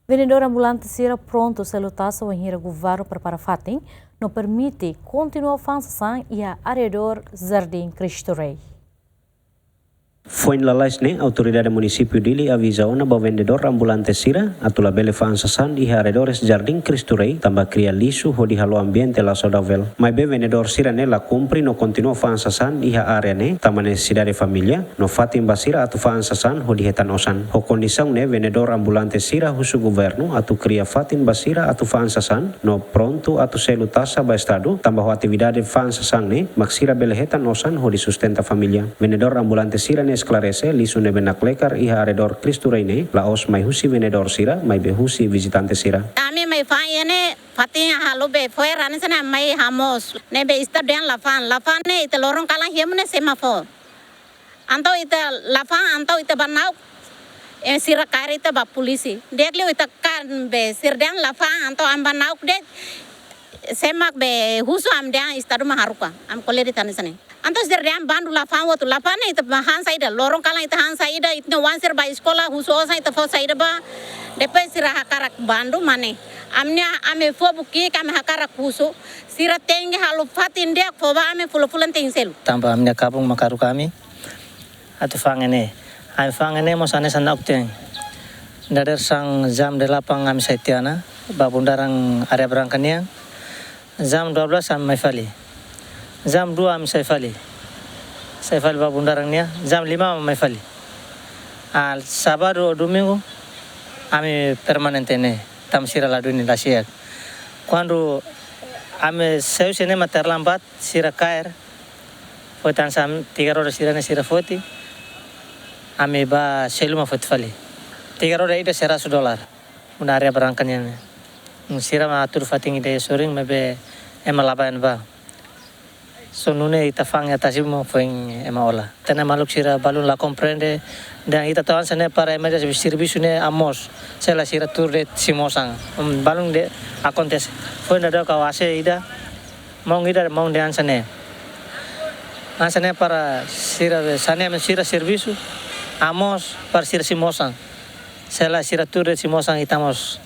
Vendedor ambulante será pronto se lutar o enhira governo para fatin, não permite continuar avançando e a arredor Jardim Cristo Rei. Foi lalasne autoridade município dili avisa ona ba vendedor ambulante sira atula bele fansasan e arredores Jardim Cristo Rei tamba cria lisu ho di halo ambiente la saudável. Mas be vendedor sira ne la cumpri no continua fansasan e area ne tamba necessidade família no fatim basira atu fansasan ho di hetan osan. Ho condição ne vendedor ambulante sira husu governo atu cria fatim basira atu fansasan no pronto atu selu tasa ba estado tamba ho atividade fansasan ne maksira bele hetan osan ho di sustenta família. Vendedor ambulante sira ne esclarece lisu ne benak lekar iha arredor Cristo Rei ne laos mai husi vendedor sira mai behusi visitante sira. Kami mai fayene fatinha halo be fuera ne sana mai hamos ne be istadian lafan ne ite lorong kala hiemne semafor. Antau ite lafan antau ite banau sira kari ite ba polisi. Dekli ite kan be sirdan lafan antau ambanau de semak be husu amdan istadu maharuka am koleri tanisane. Antos derdiam bandu lafan watu lafan ite han saida lorong kala ite han saida ite wansir ba sekolah husu osa ite fo saida ba depois sira hakarak bandu mane amnya ame fo buki kame hakarak husu sira tengi halu fatin dia fo ba ame fulan tengsel tambah amnya kapung makaru kami atu fangene ai fangene mo sane sanak teng dadar sang jam 8 am saitiana babundarang area berangkaniang jam 12 am mai fali jam 2 am saya fali babundarangnya jam 5 am mai fali al sabado domingo ame permanente ne tamsira ladu ni lasiak quando ame seu cinema terlambat sira cair foi tansam 3 horas sira ne sira foti ame ba seluma foti fali 3 horas ida $100 una area berangkanya sira ma atur fating ide soring mebe emalaban ba so nune ita fang ya tasimo feng ema ola tena maluk sira balun la comprende dan ita tawan sene para emergency service ne amos sela sira tur de simosang balun de akontes foi nada ka wase ida mong de ansane para sira sane sira serviço amos para sira simosang sela sira tur de simosang itamos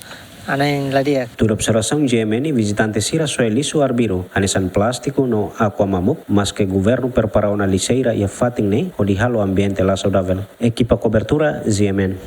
Anain ladia. Tur observação GMN visitante sira soelisu arbiro anesan plástico no aqua mamuk mas que governo prepara una liceira e fating ne o di halo ambiente la saudável. Equipa cobertura GMN.